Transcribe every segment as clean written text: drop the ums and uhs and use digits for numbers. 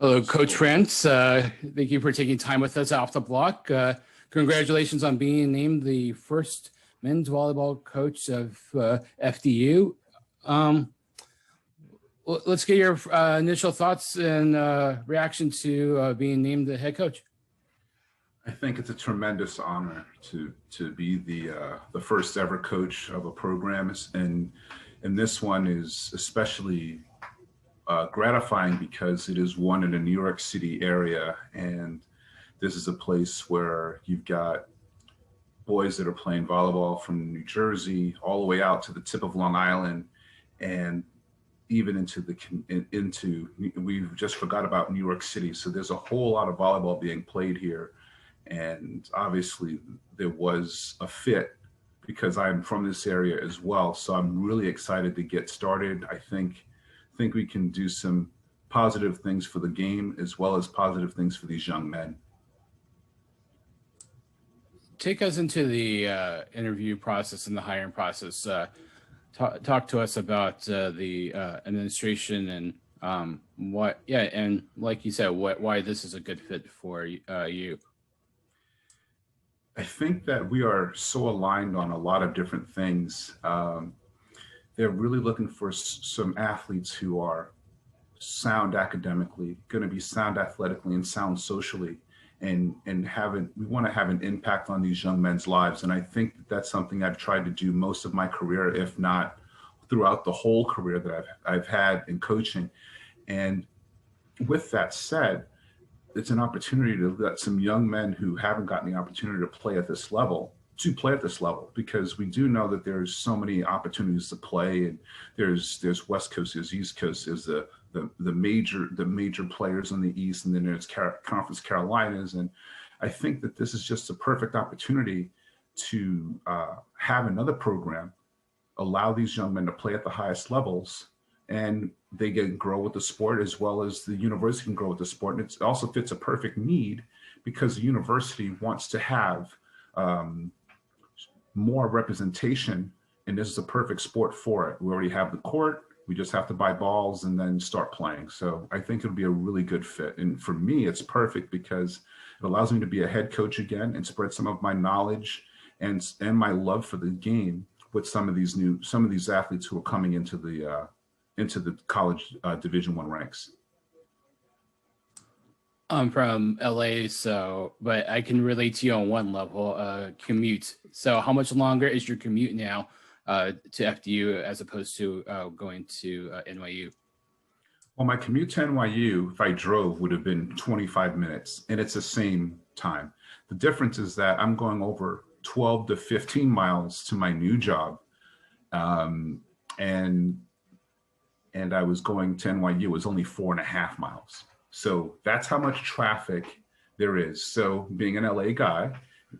Hello, Coach France. Thank you for taking time with us off the block. Congratulations on being named the first men's volleyball coach of FDU. Let's get your initial thoughts and reaction to being named the head coach. I think it's a tremendous honor to be the first ever coach of a program, and this one is especially gratifying because it is one in a New York City area, and this is a place where you've got boys that are playing volleyball from New Jersey all the way out to the tip of Long Island, and even into we've just forgot about New York City. So there's a whole lot of volleyball being played here, and obviously there was a fit because I'm from this area as well. So I'm really excited to get started. I think we can do some positive things for the game as well as positive things for these young men. Take us into the interview process and the hiring process. Talk to us about the administration and and like you said, why this is a good fit for you. I think that we are so aligned on a lot of different things. They're really looking for some athletes who are sound academically, going to be sound athletically, and sound socially, and we want to have an impact on these young men's lives. And I think that that's something I've tried to do most of my career, if not throughout the whole career that I've had in coaching. And with that said, it's an opportunity to let some young men who haven't gotten the opportunity to play at this level because we do know that there's so many opportunities to play, and there's West Coast, there's East Coast, there's the major players in the East, and then there's Conference Carolinas. And I think that this is just a perfect opportunity to have another program allow these young men to play at the highest levels, and they can grow with the sport as well as the university can grow with the sport. And it also fits a perfect need because the university wants to have more representation, and this is a perfect sport for it. We already have the court, we just have to buy balls and then start playing. So I think it'll be a really good fit. And for me, it's perfect because it allows me to be a head coach again and spread some of my knowledge and my love for the game with some of these athletes who are coming into the college Division I ranks. I'm from LA, but I can relate to you on one level, commute. So how much longer is your commute now to FDU as opposed to going to NYU? Well, my commute to NYU, if I drove, would have been 25 minutes, and it's the same time. The difference is that I'm going over 12 to 15 miles to my new job, and I was going to NYU, it was only 4.5 miles. So that's how much traffic there is. So being an LA guy,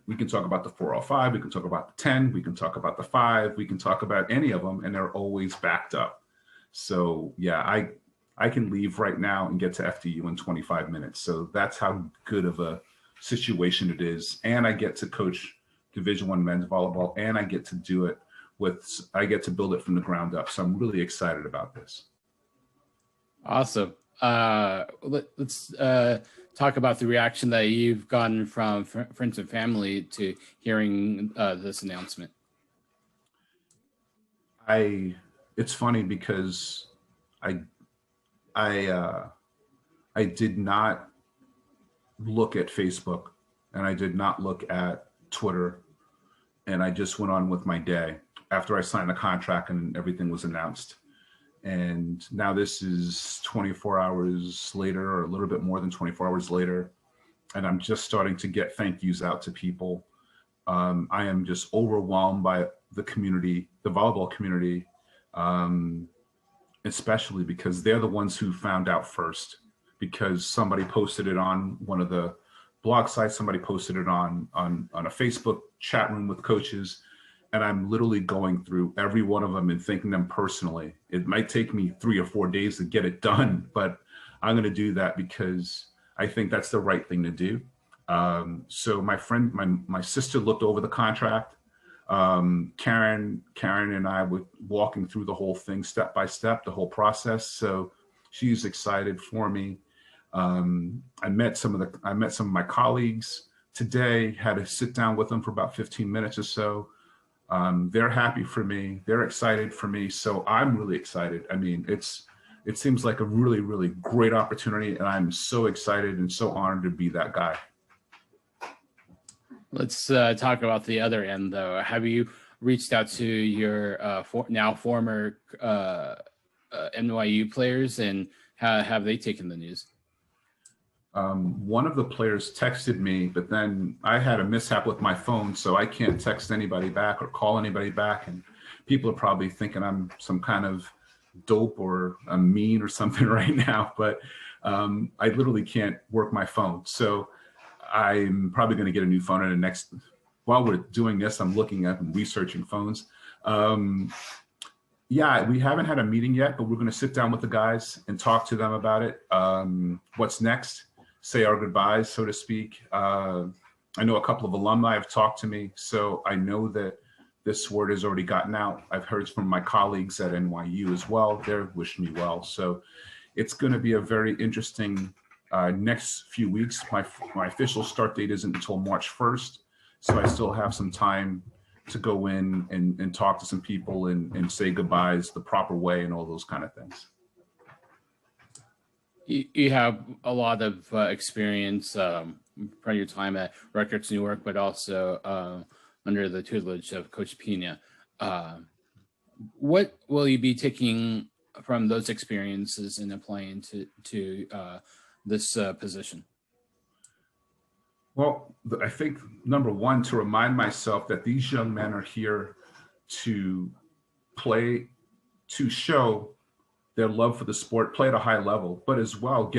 we can talk about the 405, we can talk about the 10, we can talk about the 5, we can talk about any of them, and they're always backed up. So yeah, I can leave right now and get to FDU in 25 minutes. So that's how good of a situation it is. And I get to coach Division I men's volleyball, and I get to do it I get to build it from the ground up. So I'm really excited about this. Awesome. Let's talk about the reaction that you've gotten from friends and family to hearing this announcement. It's funny because I did not look at Facebook, and I did not look at Twitter, and I just went on with my day after I signed the contract and everything was announced. And now this is 24 hours later, or a little bit more than 24 hours later, and I'm just starting to get thank yous out to people. I am just overwhelmed by the community, the volleyball community, especially because they're the ones who found out first, because somebody posted it on one of the blog sites, somebody posted it on a Facebook chat room with coaches, and I'm literally going through every one of them and thanking them personally. It might take me 3 or 4 days to get it done, but I'm going to do that because I think that's the right thing to do. So my sister looked over the contract. Karen and I were walking through the whole thing step by step, the whole process. So she's excited for me. I met some of my colleagues today, had to sit down with them for about 15 minutes or so. They're happy for me. They're excited for me. So I'm really excited. I mean, it seems like a really, really great opportunity. And I'm so excited and so honored to be that guy. Let's talk about the other end, though. Have you reached out to your now former NYU players, and how have they taken the news? One of the players texted me, but then I had a mishap with my phone, so I can't text anybody back or call anybody back. And people are probably thinking I'm some kind of dope or I'm mean or something right now, but I literally can't work my phone. So I'm probably going to get a new phone in the next, while we're doing this, I'm looking up and researching phones. Yeah, we haven't had a meeting yet, but we're going to sit down with the guys and talk to them about it. What's next? Say our goodbyes, so to speak. I know a couple of alumni have talked to me, so I know that this word has already gotten out. I've heard from my colleagues at NYU as well. They're wishing me well. So it's going to be a very interesting next few weeks. My official start date isn't until March 1st. So I still have some time to go in and talk to some people and say goodbyes the proper way and all those kind of things. You have a lot of experience from your time at Rutgers Newark, but also under the tutelage of Coach Pina. What will you be taking from those experiences and applying to this position? Well, I think number one, to remind myself that these young men are here to play, to show their love for the sport, play at a high level, but as well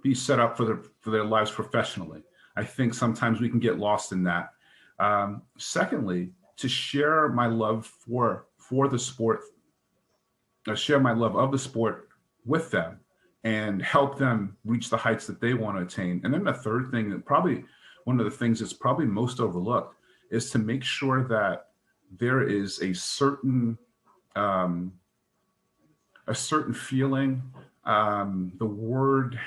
be set up for their lives professionally. I think sometimes we can get lost in that. Secondly, to share my love for the sport, share my love of the sport with them and help them reach the heights that they want to attain. And then the third thing, that probably one of the things that's probably most overlooked, is to make sure that there is a certain feeling. The word,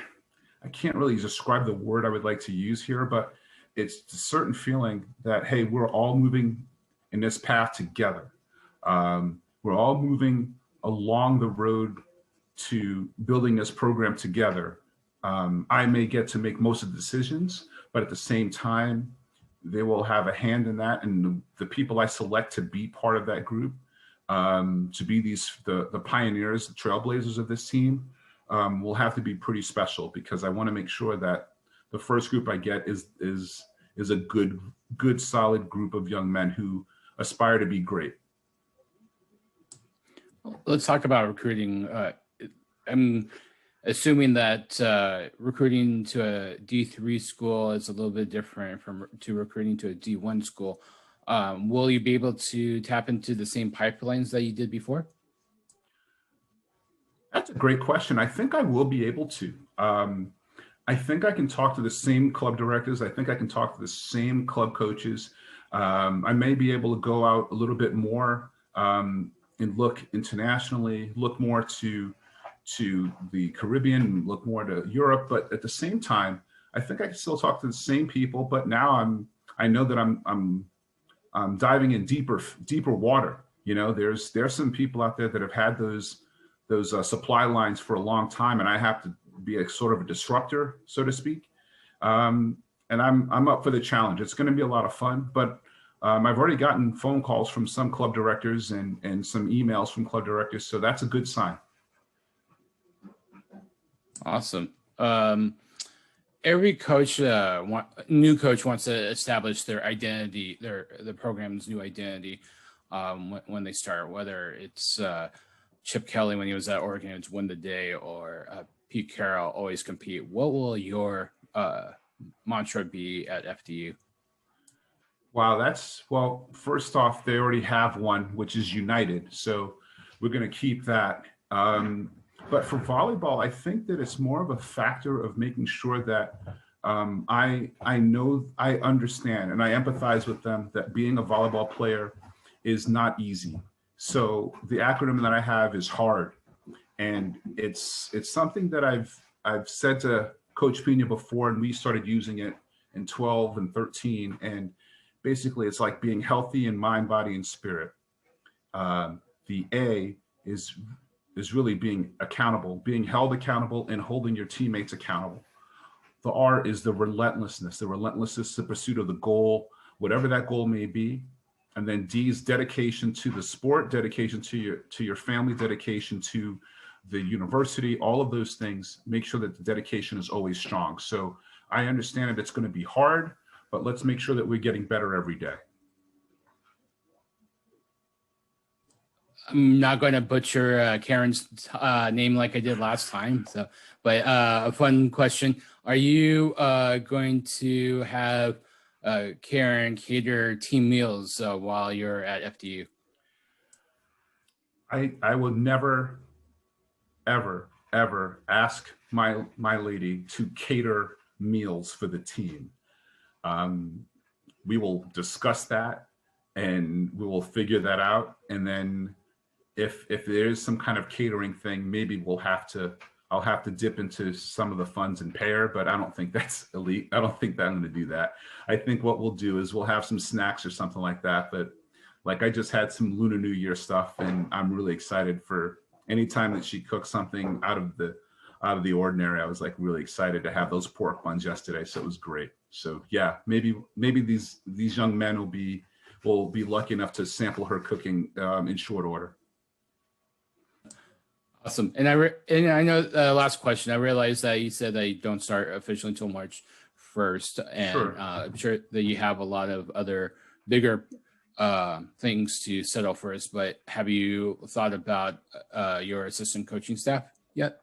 I can't really describe the word I would like to use here, but it's a certain feeling that, hey, we're all moving in this path together. We're all moving along the road to building this program together. I may get to make most of the decisions, but at the same time, they will have a hand in that. And the people I select to be part of that group, to be the pioneers, the trailblazers of this team, will have to be pretty special, because I want to make sure that the first group I get is a good, solid group of young men who aspire to be great. Let's talk about recruiting. I'm assuming that recruiting to a D3 school is a little bit different to recruiting to a D1 school. Will you be able to tap into the same pipelines that you did before? That's a great question. I think I will be able to. I think I can talk to the same club directors. I think I can talk to the same club coaches. I may be able to go out a little bit more and look internationally, look more to the Caribbean, look more to Europe. But at the same time, I think I can still talk to the same people. But now I know that I'm diving in deeper water. You know, there's some people out there that have had those supply lines for a long time, and I have to be a sort of a disruptor, so to speak. And I'm up for the challenge. It's going to be a lot of fun, but I've already gotten phone calls from some club directors and some emails from club directors, so that's a good sign. Awesome. Every coach, new coach, wants to establish their identity, the program's new identity when they start. Whether it's Chip Kelly when he was at Oregon, it's win the day, or Pete Carroll, always compete. What will your mantra be at FDU? Wow, well, first off, they already have one, which is united. So we're going to keep that. But for volleyball, I think that it's more of a factor of making sure that I understand and I empathize with them that being a volleyball player is not easy. So the acronym that I have is HARD, and it's something that I've said to Coach Pena before, and we started using it in 12 and 13. And basically, it's like being healthy in mind, body, and spirit. The A is really being accountable, being held accountable, and holding your teammates accountable. The R is the relentlessness, the pursuit of the goal, whatever that goal may be. And then D is dedication to the sport, dedication to your family, dedication to the university, all of those things. Make sure that the dedication is always strong. So I understand that it's going to be hard, but let's make sure that we're getting better every day. I'm not going to butcher Karen's name like I did last time. So, but a fun question: are you going to have Karen cater team meals while you're at FDU? I would never, ever, ever ask my lady to cater meals for the team. We will discuss that, and we will figure that out, and then if there is some kind of catering thing, maybe I'll have to dip into some of the funds and pay her, but I don't think that's elite. I don't think that I'm going to do that. I think what we'll do is we'll have some snacks or something like that. But like, I just had some Lunar New Year stuff, and I'm really excited for any time that she cooks something out of the ordinary. I was like really excited to have those pork buns yesterday, so it was great. So yeah, maybe these young men will be lucky enough to sample her cooking in short order. Awesome. And I know last question, I realized that you said that you don't start officially until March 1st. And Sure. I'm sure that you have a lot of other bigger things to settle first, but have you thought about your assistant coaching staff yet?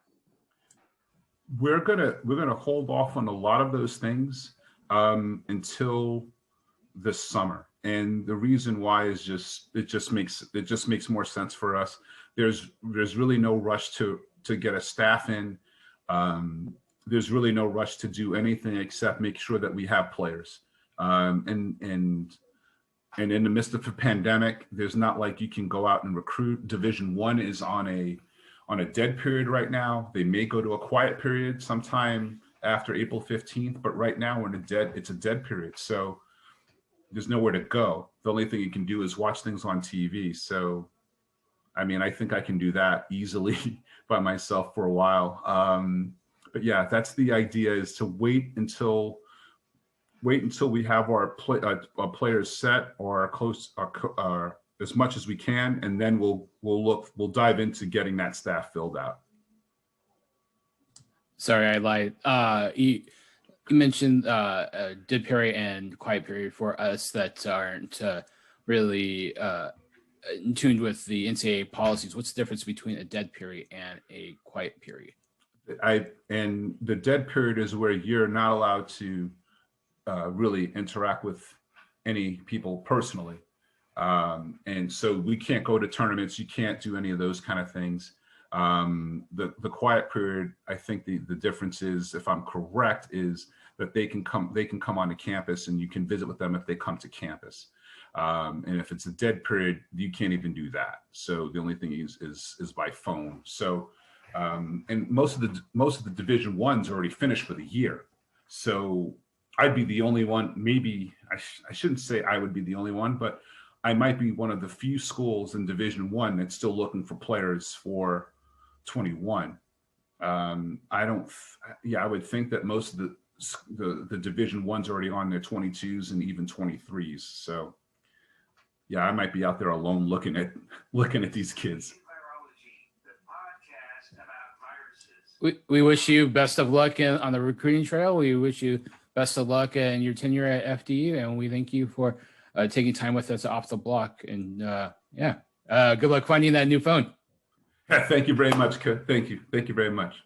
We're gonna hold off on a lot of those things until this summer. And the reason why is it just makes more sense for us. There's really no rush to get a staff in. There's really no rush to do anything except make sure that we have players. And in the midst of a pandemic, there's not like you can go out and recruit. Division I is on a dead period right now. They may go to a quiet period sometime after April 15th, but right now it's a dead period. So there's nowhere to go. The only thing you can do is watch things on TV. So, I mean, I think I can do that easily by myself for a while. But yeah, that's the idea, is to wait until we have our players set or close as much as we can, and then we'll dive into getting that staff filled out. Sorry, I lied. You mentioned dead period and quiet period for us that aren't really in tune with the NCAA policies. What's the difference between a dead period and a quiet period? And the dead period is where you're not allowed to really interact with any people personally. And so we can't go to tournaments. You can't do any of those kind of things. The quiet period, I think the difference is, if I'm correct, is that they can come onto campus and you can visit with them if they come to campus. And if it's a dead period, you can't even do that. So the only thing is by phone. So and most of the Division I's already finished for the year. So I'd be the only one. Maybe I shouldn't say I would be the only one, but I might be one of the few schools in Division I that's still looking for players for 21. I would think that most of the Division I's already on their 22s and even 23s. So yeah, I might be out there alone looking at these kids. We wish you best of luck on the recruiting trail. We wish you best of luck in your tenure at FDU, and we thank you for taking time with us off the block. And good luck finding that new phone. Thank you very much. Thank you very much.